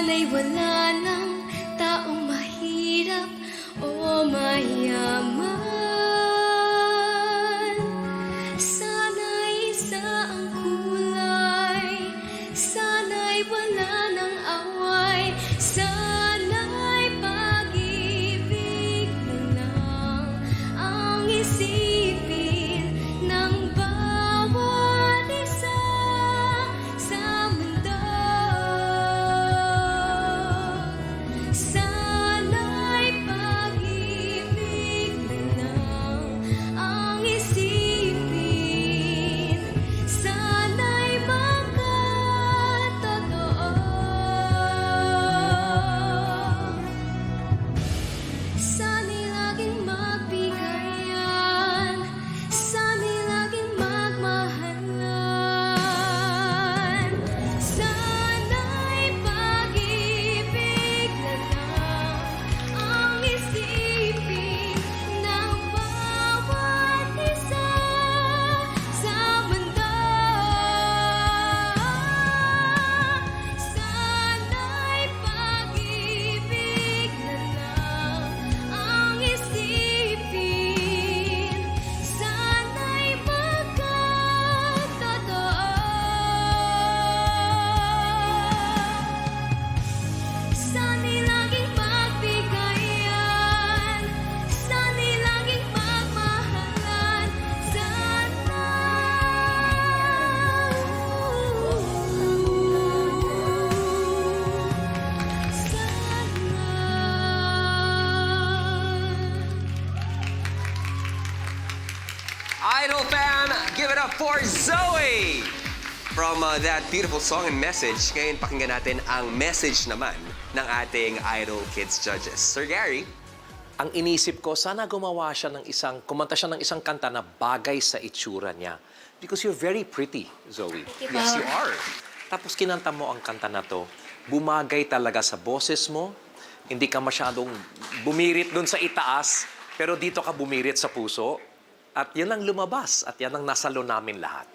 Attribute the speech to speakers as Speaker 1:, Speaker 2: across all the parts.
Speaker 1: Sana'y wala ng taong mahirap o mayaman. Sana'y isa ang kulay, sana'y wala ng away, sana'y pag-ibig na lang ang isipin ng bawat isa sa mundo. Sana'y pag-ibig na lang ang isipin, sana'y magkatotoo. Sana'y laging magbigayan, sana'y laging magmahalan, sana'y pag-ibig na lang ang isipin ng bawat isa sa mundo. Sana'y pag-ibig na lang ang isipin, sana'y magkatotoo. Sana'y laging magbigayan, sana'y laging magmahalan,
Speaker 2: Idol fam, give it up for Zoe! From that beautiful song and message, ngayon pakinggan natin ang message naman ng ating Idol Kids judges. Sir Gary,
Speaker 3: Ang inisip ko, sana gumawa siya kumanta siya ng isang kanta na bagay sa itsura niya. Because you're very pretty, Zoe.
Speaker 2: yes you are.
Speaker 3: Tapos kinanta mo ang kanta na to, bumagay talaga sa boses mo, hindi ka masyadong bumirit doon sa itaas, pero dito ka bumirit sa puso, at yan ang lumabas, at yan ang nasalo namin lahat.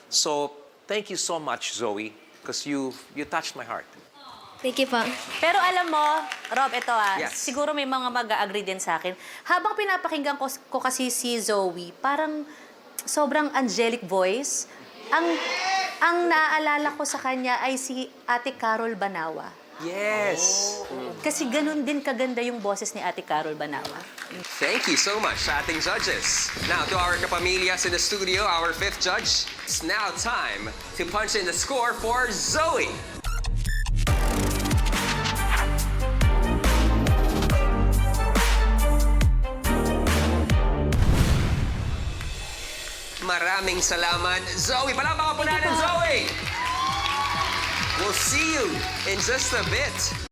Speaker 3: So, thank you so much, Zoe, because you touched my heart.
Speaker 1: Thank you po.
Speaker 4: Pero alam mo, Rob, ito
Speaker 2: Yes.
Speaker 4: siguro may mga mag-agree din sa akin. Habang pinapakinggan ko kasi si Zoe, parang sobrang angelic voice. Ang naaalala ko sa kanya ay si Ate Carol Banawa.
Speaker 2: Yes!
Speaker 4: Kasi ganun din kaganda yung boses ni Ate Carol Banawa.
Speaker 2: Thank you so much sa ating judges. Now, to our kapamilyas in the studio, our fifth judge, it's now time to punch in the score for Zoe. Maraming salamat, Zoe. Palakpakan po natin, Zoe! We'll see you in just a bit.